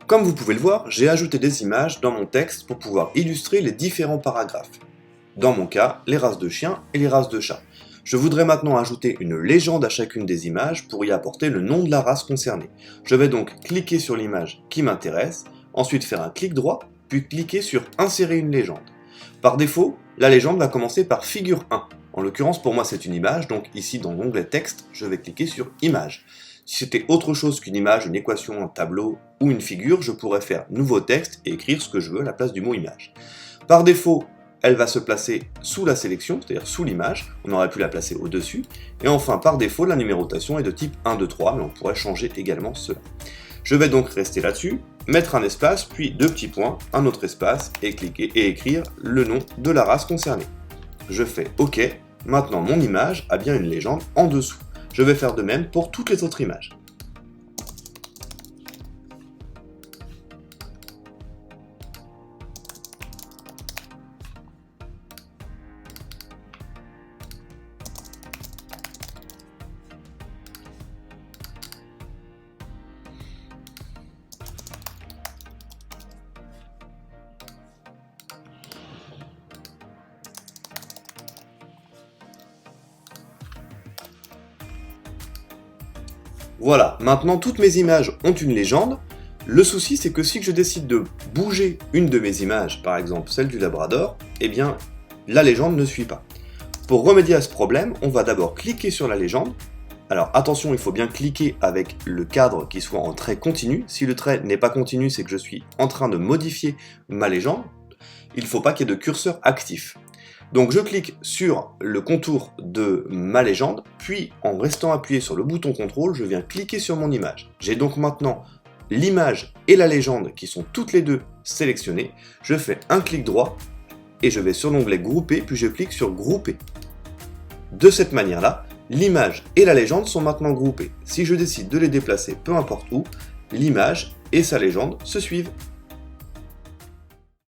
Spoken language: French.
Comme vous pouvez le voir, j'ai ajouté des images dans mon texte pour pouvoir illustrer les différents paragraphes. Dans mon cas, les races de chiens et les races de chats. Je voudrais maintenant ajouter une légende à chacune des images pour y apporter le nom de la race concernée. Je vais donc cliquer sur l'image qui m'intéresse, ensuite faire un clic droit, puis cliquer sur Insérer une légende. Par défaut, la légende va commencer par figure 1. En l'occurrence, pour moi, c'est une image, donc ici dans l'onglet texte, je vais cliquer sur Image. Si c'était autre chose qu'une image, une équation, un tableau ou une figure, je pourrais faire Nouveau texte et écrire ce que je veux à la place du mot image. Par défaut, elle va se placer sous la sélection, c'est-à-dire sous l'image, on aurait pu la placer au-dessus. Et enfin, par défaut, la numérotation est de type 1, 2, 3, mais on pourrait changer également cela. Je vais donc rester là-dessus, mettre un espace, puis deux petits points, un autre espace, et cliquer et écrire le nom de la race concernée. Je fais OK, maintenant mon image a bien une légende en dessous. Je vais faire de même pour toutes les autres images. Voilà, maintenant toutes mes images ont une légende. Le souci, c'est que si je décide de bouger une de mes images, par exemple celle du Labrador, eh bien, la légende ne suit pas. Pour remédier à ce problème, on va d'abord cliquer sur la légende. Alors attention, il faut bien cliquer avec le cadre qui soit en trait continu. Si le trait n'est pas continu, c'est que je suis en train de modifier ma légende. Il ne faut pas qu'il y ait de curseur actif. Donc je clique sur le contour de ma légende, puis en restant appuyé sur le bouton CTRL, je viens cliquer sur mon image. J'ai donc maintenant l'image et la légende qui sont toutes les deux sélectionnées. Je fais un clic droit et je vais sur l'onglet Grouper, puis je clique sur Grouper. De cette manière-là, l'image et la légende sont maintenant groupées. Si je décide de les déplacer peu importe où, l'image et sa légende se suivent.